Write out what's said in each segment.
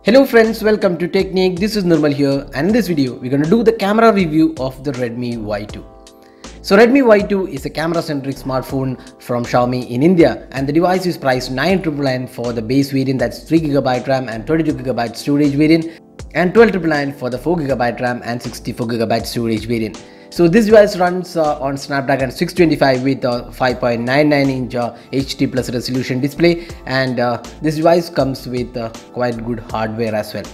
Hello friends, welcome to Technique. This is Nirmal here, and in this video we're going to do the camera review of the Redmi Y2. So Redmi Y2 is a camera-centric smartphone from Xiaomi in India, and the device is priced 999 for the base variant, that's 3GB RAM and 22GB storage variant, and 1299 for the 4GB RAM and 64GB storage variant. So this device runs on Snapdragon 625 with a 5.99-inch HD plus resolution display, and this device comes with quite good hardware as well.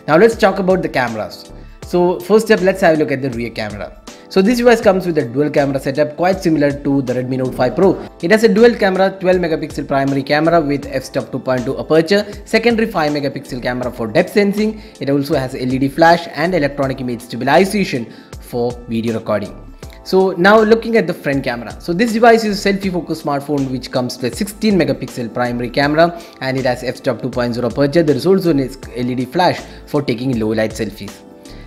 Now let's talk about the cameras. So first up, let's have a look at the rear camera. So this device comes with a dual camera setup quite similar to the Redmi Note 5 Pro. It has a dual camera 12 megapixel primary camera with f-stop 2.2 aperture, secondary 5 megapixel camera for depth sensing. It also has LED flash and electronic image stabilization for video recording. So now looking at the front camera. So this device is a selfie focused smartphone which comes with 16 megapixel primary camera, and it has f-stop 2.0 aperture. There is also an LED flash for taking low light selfies.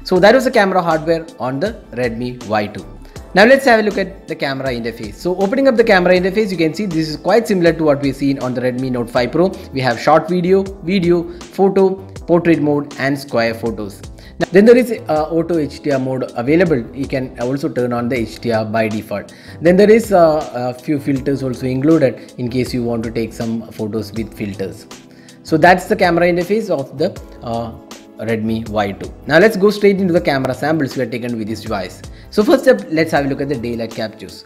So that was the camera hardware on the Redmi Y2. Now let's have a look at the camera interface. So opening up the camera interface, you can see this is quite similar to what we've seen on the Redmi Note 5 Pro. We have short video, photo, portrait mode and square photos. Now, then there is auto HDR mode available. You can also turn on the HDR by default. Then there is a few filters also included in case you want to take some photos with filters. So that's the camera interface of the Redmi Y2. Now let's go straight into the camera samples we have taken with this device. So first up, let's have a look at the daylight captures.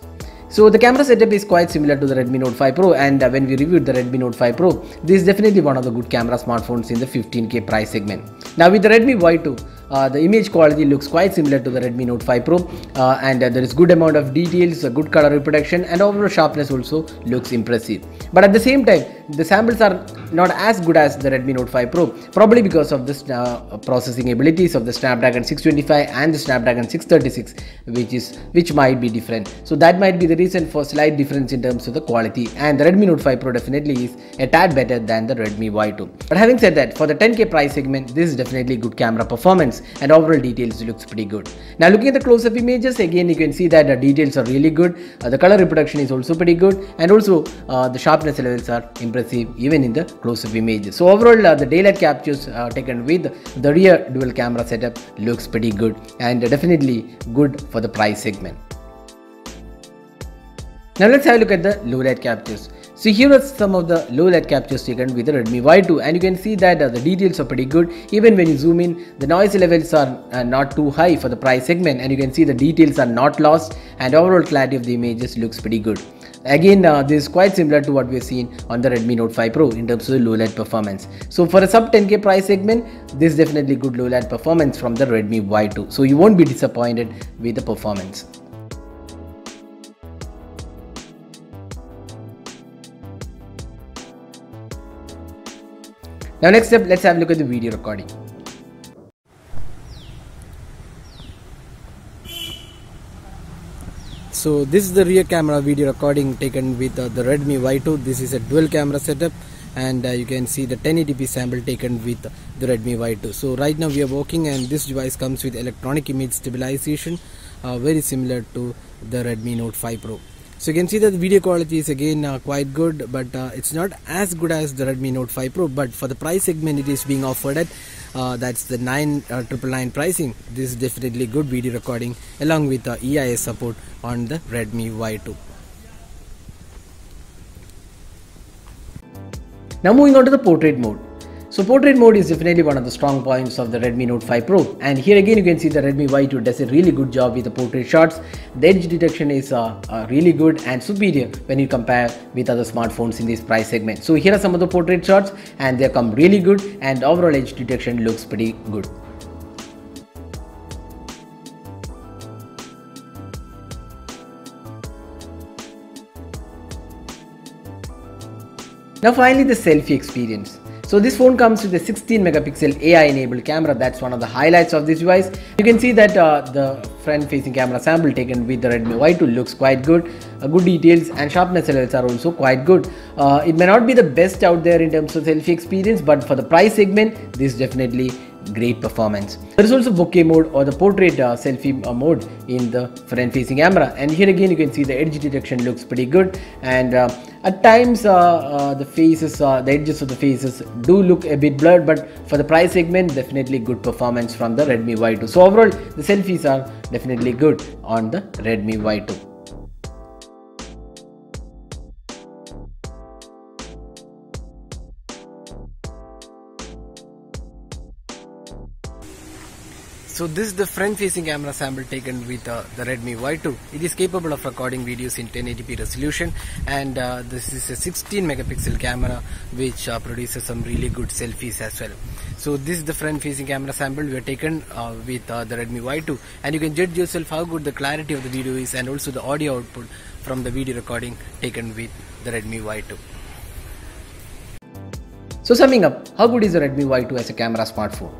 So the camera setup is quite similar to the Redmi Note 5 Pro, and when we reviewed the Redmi Note 5 Pro, this is definitely one of the good camera smartphones in the 15K price segment. Now with the Redmi Y2, the image quality looks quite similar to the Redmi Note 5 Pro, and there is good amount of details, a good color reproduction, and overall sharpness also looks impressive. But at the same time, the samples are not as good as the Redmi Note 5 Pro, probably because of the processing abilities of the Snapdragon 625 and the Snapdragon 636, which might be different. So that might be the reason for slight difference in terms of the quality, and the Redmi Note 5 Pro definitely is a tad better than the Redmi Y2. But having said that, for the 10K price segment, this is definitely good camera performance, and overall details looks pretty good. Now looking at the close-up images, again you can see that the details are really good, the color reproduction is also pretty good, and also the sharpness levels are impressive even in the close-up images. So overall the daylight captures taken with the rear dual camera setup looks pretty good, and definitely good for the price segment. Now let's have a look at the low light captures. So here are some of the low light captures taken with the Redmi Y2, and you can see that the details are pretty good. Even when you zoom in, the noise levels are not too high for the price segment, and you can see the details are not lost, and overall clarity of the images looks pretty good. Again, this is quite similar to what we have seen on the Redmi Note 5 Pro in terms of the low light performance. So for a sub 10K price segment, this is definitely good low light performance from the Redmi Y2. So you won't be disappointed with the performance. Now next up, let's have a look at the video recording. So this is the rear camera video recording taken with the Redmi Y2. This is a dual camera setup, and you can see the 1080p sample taken with the Redmi Y2. So right now we are working, and this device comes with electronic image stabilization, very similar to the Redmi Note 5 Pro. So you can see that the video quality is again quite good, but it's not as good as the Redmi Note 5 Pro. But for the price segment it is being offered at, that's the 999 pricing. This is definitely good video recording along with EIS support on the Redmi Y2. Now moving on to the portrait mode. So portrait mode is definitely one of the strong points of the Redmi Note 5 Pro, and here again you can see the Redmi Y2 does a really good job with the portrait shots. The edge detection is really good and superior when you compare with other smartphones in this price segment. So here are some of the portrait shots, and they come really good, and overall edge detection looks pretty good. Now finally, the selfie experience. So this phone comes with a 16 megapixel AI enabled camera. That's one of the highlights of this device. You can see that the front facing camera sample taken with the Redmi Y2 looks quite good. Good details and sharpness levels are also quite good. It may not be the best out there in terms of selfie experience, but for the price segment, this is definitely great performance. There is also bokeh mode or the portrait selfie mode in the front facing camera, and here again you can see the edge detection looks pretty good, and At times, the edges of the faces do look a bit blurred, but for the price segment, definitely good performance from the Redmi Y2. So overall, the selfies are definitely good on the Redmi Y2. So this is the front facing camera sample taken with the Redmi Y2. It is capable of recording videos in 1080p resolution, and this is a 16 megapixel camera which produces some really good selfies as well. So this is the front facing camera sample we have taken with the Redmi Y2, and you can judge yourself how good the clarity of the video is and also the audio output from the video recording taken with the Redmi Y2. So summing up, how good is the Redmi Y2 as a camera smartphone?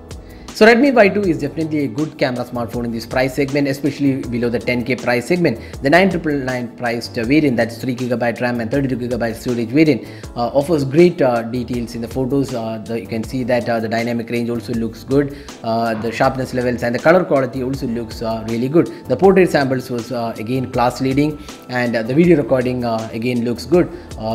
So Redmi Y2 is definitely a good camera smartphone in this price segment, especially below the 10K price segment. The 9999 priced variant, that's 3GB RAM and 32GB storage variant, offers great details in the photos. You can see that the dynamic range also looks good. The sharpness levels and the color quality also looks really good. The portrait samples was again class leading, and the video recording again looks good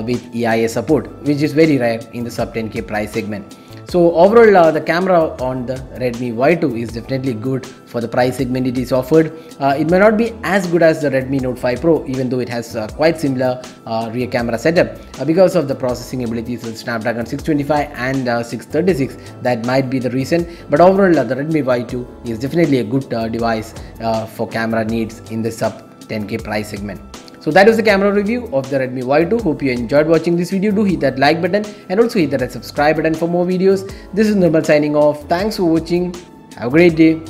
with EIA support, which is very rare in the sub 10K price segment. So overall, the camera on the Redmi Y2 is definitely good for the price segment it is offered. It may not be as good as the Redmi Note 5 Pro, even though it has quite similar rear camera setup because of the processing abilities of Snapdragon 625 and 636. That might be the reason. But overall, the Redmi Y2 is definitely a good device for camera needs in the sub 10K price segment. So that was the camera review of the Redmi Y2. Hope you enjoyed watching this video. Do hit that like button and also hit that subscribe button for more videos. This is Nirmal signing off. Thanks for watching. Have a great day.